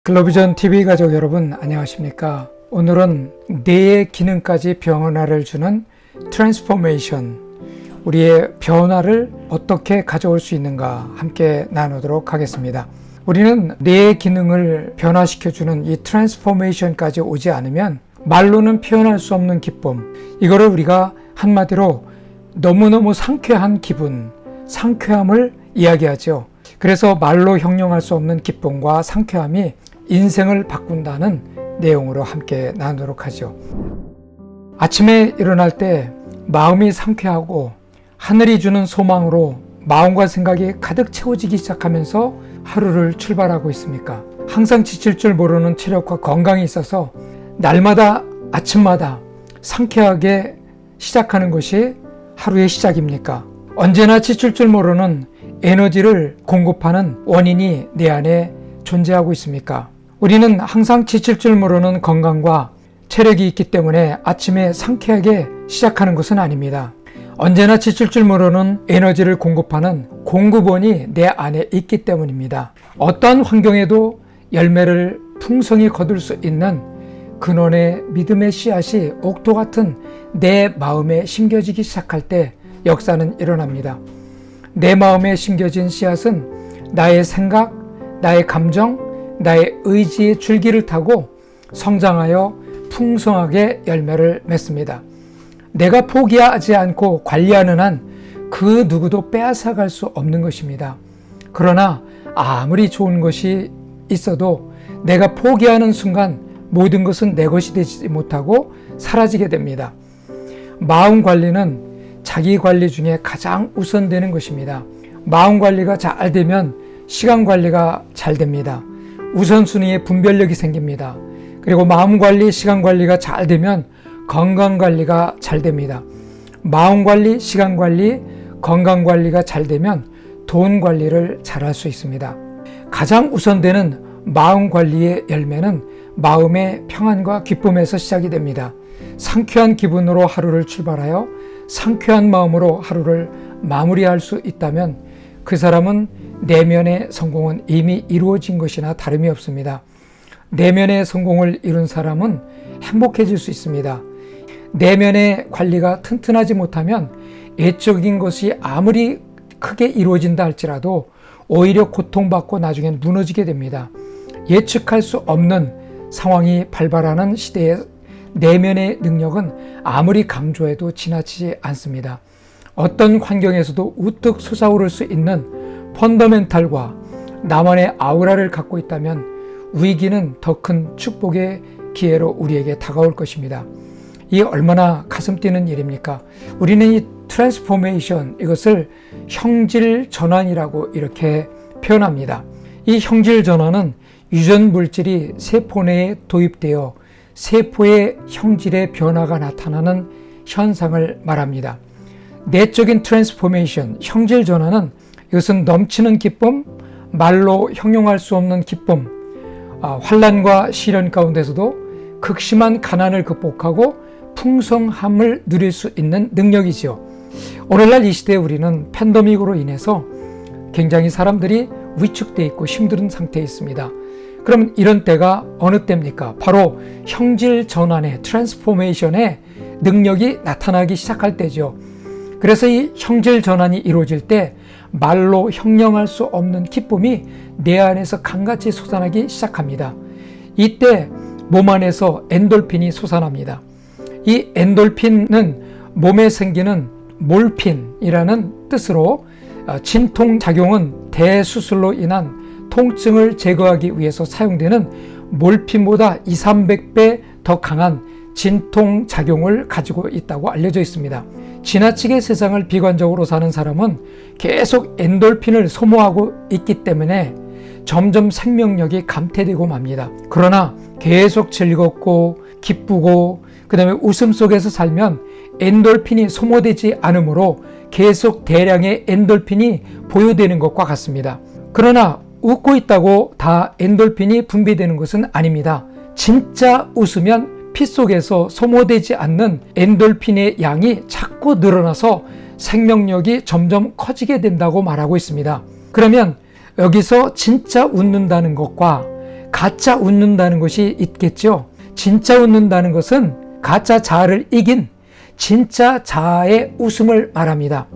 글로비전 TV 가족 여러분 안녕하십니까? 오늘은 뇌의 기능까지 변화를 주는 트랜스포메이션, 우리의 변화를 어떻게 가져올 수 있는가 함께 나누도록 하겠습니다. 우리는 뇌의 기능을 변화시켜주는 이 트랜스포메이션까지 오지 않으면 말로는 표현할 수 없는 기쁨, 이거를 우리가 한마디로 너무너무 상쾌한 기분, 상쾌함을 이야기하죠. 그래서 말로 형용할 수 없는 기쁨과 상쾌함이 인생을 바꾼다는 내용으로 함께 나누도록 하죠. 아침에 일어날 때 마음이 상쾌하고 하늘이 주는 소망으로 마음과 생각이 가득 채워지기 시작하면서 하루를 출발하고 있습니까? 항상 지칠 줄 모르는 체력과 건강이 있어서 날마다 아침마다 상쾌하게 시작하는 것이 하루의 시작입니까? 언제나 지칠 줄 모르는 에너지를 공급하는 원인이 내 안에 존재하고 있습니까? 우리는 항상 지칠 줄 모르는 건강과 체력이 있기 때문에 아침에 상쾌하게 시작하는 것은 아닙니다. 언제나 지칠 줄 모르는 에너지를 공급하는 공급원이 내 안에 있기 때문입니다. 어떠한 환경에도 열매를 풍성히 거둘 수 있는 근원의 믿음의 씨앗이 옥토 같은 내 마음에 심겨지기 시작할 때 역사는 일어납니다. 내 마음에 심겨진 씨앗은 나의 생각, 나의 감정, 나의 의지의 줄기를 타고 성장하여 풍성하게 열매를 맺습니다. 내가 포기하지 않고 관리하는 한 그 누구도 빼앗아갈 수 없는 것입니다. 그러나 아무리 좋은 것이 있어도 내가 포기하는 순간 모든 것은 내 것이 되지 못하고 사라지게 됩니다. 마음 관리는 자기 관리 중에 가장 우선되는 것입니다. 마음 관리가 잘 되면 시간 관리가 잘 됩니다. 우선순위의 분별력이 생깁니다. 그리고 마음 관리, 시간 관리가 잘 되면 건강 관리가 잘 됩니다. 마음 관리, 시간 관리, 건강 관리가 잘 되면 돈 관리를 잘 할 수 있습니다. 가장 우선되는 마음 관리의 열매는 마음의 평안과 기쁨에서 시작이 됩니다. 상쾌한 기분으로 하루를 출발하여 상쾌한 마음으로 하루를 마무리할 수 있다면 그 사람은 내면의 성공은 이미 이루어진 것이나 다름이 없습니다. 내면의 성공을 이룬 사람은 행복해질 수 있습니다. 내면의 관리가 튼튼하지 못하면 외적인 것이 아무리 크게 이루어진다 할지라도 오히려 고통받고 나중엔 무너지게 됩니다. 예측할 수 없는 상황이 발발하는 시대에 내면의 능력은 아무리 강조해도 지나치지 않습니다. 어떤 환경에서도 우뚝 솟아오를 수 있는 펀더멘탈과 나만의 아우라를 갖고 있다면 위기는 더 큰 축복의 기회로 우리에게 다가올 것입니다. 이 얼마나 가슴 뛰는 일입니까? 우리는 이 트랜스포메이션, 이것을 형질 전환이라고 이렇게 표현합니다. 이 형질 전환은 유전 물질이 세포 내에 도입되어 세포의 형질의 변화가 나타나는 현상을 말합니다. 내적인 트랜스포메이션, 형질 전환은 이것은 넘치는 기쁨, 말로 형용할 수 없는 기쁨, 환난과 시련 가운데서도 극심한 가난을 극복하고 풍성함을 누릴 수 있는 능력이지요. 오늘날 이 시대에 우리는 팬데믹으로 인해서 굉장히 사람들이 위축되어 있고 힘든 상태에 있습니다. 그럼 이런 때가 어느 때입니까? 바로 형질 전환의 트랜스포메이션의 능력이 나타나기 시작할 때죠. 그래서 이 형질 전환이 이루어질 때 말로 형용할 수 없는 기쁨이 내 안에서 강같이 솟아나기 시작합니다. 이때 몸 안에서 엔돌핀이 솟아납니다. 이 엔돌핀은 몸에 생기는 몰핀이라는 뜻으로 진통작용은 대수술로 인한 통증을 제거하기 위해서 사용되는 몰핀보다 200~300배 더 강한 진통작용을 가지고 있다고 알려져 있습니다. 지나치게 세상을 비관적으로 사는 사람은 계속 엔돌핀을 소모하고 있기 때문에 점점 생명력이 감퇴되고 맙니다. 그러나 계속 즐겁고 기쁘고 그 다음에 웃음 속에서 살면 엔돌핀이 소모되지 않으므로 계속 대량의 엔돌핀이 보유되는 것과 같습니다. 그러나 웃고 있다고 다 엔돌핀이 분비되는 것은 아닙니다. 진짜 웃으면 피 속에서 소모되지 않는 엔돌핀의 양이 자꾸 늘어나서 생명력이 점점 커지게 된다고 말하고 있습니다. 그러면 여기서 진짜 웃는다는 것과 가짜 웃는다는 것이 있겠죠. 진짜 웃는다는 것은 가짜 자아를 이긴 진짜 자아의 웃음을 말합니다.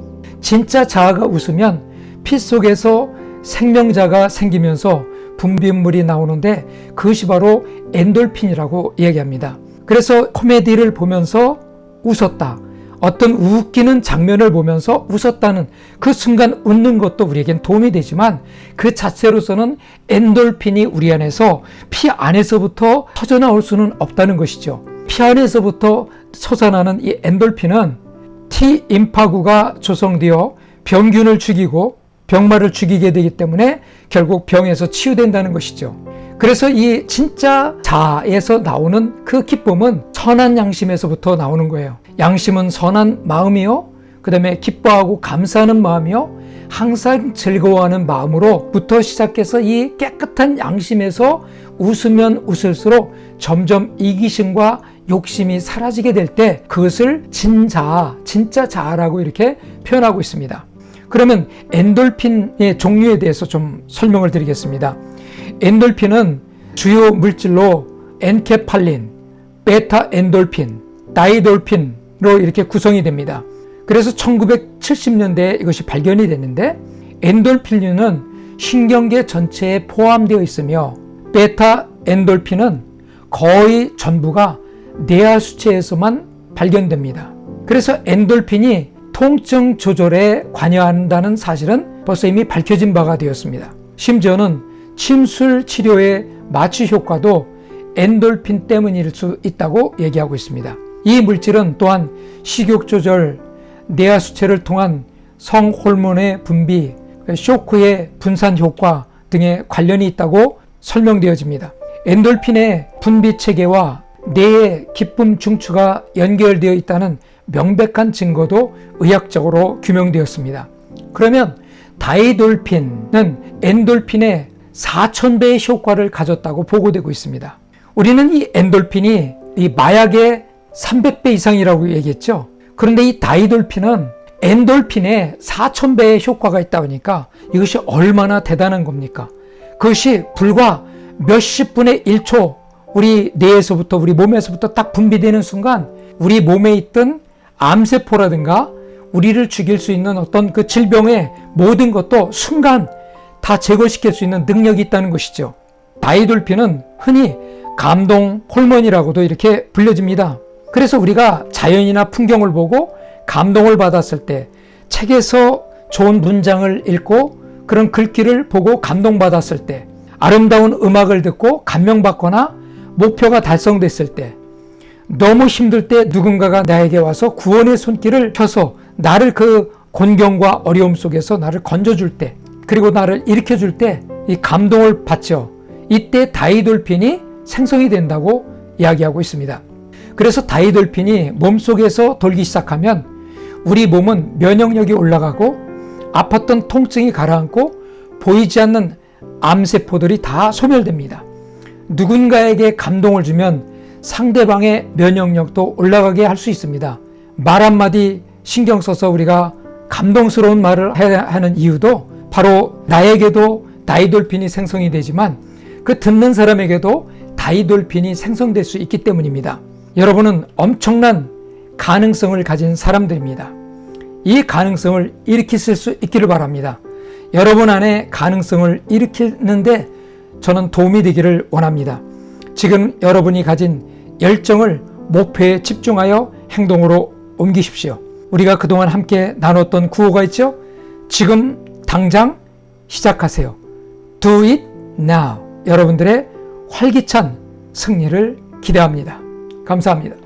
진짜 자아가 웃으면 피 속에서 생명자가 생기면서 분비물이 나오는데 그것이 바로 엔돌핀이라고 얘기합니다. 그래서 코미디를 보면서 웃었다. 어떤 웃기는 장면을 보면서 웃었다는 그 순간 웃는 것도 우리에겐 도움이 되지만 그 자체로서는 엔돌핀이 우리 안에서 피 안에서부터 터져나올 수는 없다는 것이죠. 피 안에서부터 솟아나는 이 엔돌핀은 T임파구가 조성되어 병균을 죽이고 병마를 죽이게 되기 때문에 결국 병에서 치유된다는 것이죠. 그래서 이 진짜 자에서 나오는 그 기쁨은 선한 양심에서부터 나오는 거예요. 양심은 선한 마음이요, 그 다음에 기뻐하고 감사하는 마음이요, 항상 즐거워하는 마음으로부터 시작해서 이 깨끗한 양심에서 웃으면 웃을수록 점점 이기심과 욕심이 사라지게 될 때 그것을 진자아, 진짜 자아라고 이렇게 표현하고 있습니다. 그러면 엔돌핀의 종류에 대해서 좀 설명을 드리겠습니다. 엔돌핀은 주요 물질로 엔케팔린, 베타 엔돌핀, 다이돌핀으로 이렇게 구성이 됩니다. 그래서 1970년대에 이것이 발견이 됐는데 엔돌핀은 신경계 전체에 포함되어 있으며 베타 엔돌핀은 거의 전부가 뇌하수체에서만 발견됩니다. 그래서 엔돌핀이 통증 조절에 관여한다는 사실은 벌써 이미 밝혀진 바가 되었습니다. 심지어는 침술 치료의 마취 효과도 엔돌핀 때문일 수 있다고 얘기하고 있습니다. 이 물질은 또한 식욕 조절, 뇌하수체를 통한 성호르몬의 분비, 쇼크의 분산 효과 등에 관련이 있다고 설명되어집니다. 엔돌핀의 분비 체계와 뇌의 기쁨 중추가 연결되어 있다는 명백한 증거도 의학적으로 규명되었습니다. 그러면 다이돌핀은 엔돌핀의 4000배의 효과를 가졌다고 보고되고 있습니다. 우리는 이 엔돌핀이 이 마약의 300배 이상이라고 얘기했죠. 그런데 이 다이돌핀은 엔돌핀의 4000배의 효과가 있다 보니까 이것이 얼마나 대단한 겁니까? 그것이 불과 몇십 분의 1초 우리 뇌에서부터 우리 몸에서부터 딱 분비되는 순간 우리 몸에 있던 암세포라든가 우리를 죽일 수 있는 어떤 그 질병의 모든 것도 순간 다 제거시킬 수 있는 능력이 있다는 것이죠. 다이돌핀은 흔히 감동 호르몬이라고도 이렇게 불려집니다. 그래서 우리가 자연이나 풍경을 보고 감동을 받았을 때, 책에서 좋은 문장을 읽고 그런 글귀를 보고 감동받았을 때, 아름다운 음악을 듣고 감명받거나 목표가 달성됐을 때, 너무 힘들 때 누군가가 나에게 와서 구원의 손길을 펴서 나를 그 곤경과 어려움 속에서 나를 건져줄 때, 그리고 나를 일으켜줄 때 이 감동을 받죠. 이때 다이돌핀이 생성이 된다고 이야기하고 있습니다. 그래서 다이돌핀이 몸속에서 돌기 시작하면 우리 몸은 면역력이 올라가고 아팠던 통증이 가라앉고 보이지 않는 암세포들이 다 소멸됩니다. 누군가에게 감동을 주면 상대방의 면역력도 올라가게 할 수 있습니다. 말 한마디 신경 써서 우리가 감동스러운 말을 해야 하는 이유도 바로 나에게도 다이돌핀이 생성이 되지만 그 듣는 사람에게도 다이돌핀이 생성될 수 있기 때문입니다. 여러분은 엄청난 가능성을 가진 사람들입니다. 이 가능성을 일으키실 수 있기를 바랍니다. 여러분 안에 가능성을 일으키는데 저는 도움이 되기를 원합니다. 지금 여러분이 가진 열정을 목표에 집중하여 행동으로 옮기십시오. 우리가 그동안 함께 나눴던 구호가 있죠? 지금 당장 시작하세요. Do it now. 여러분들의 활기찬 승리를 기대합니다. 감사합니다.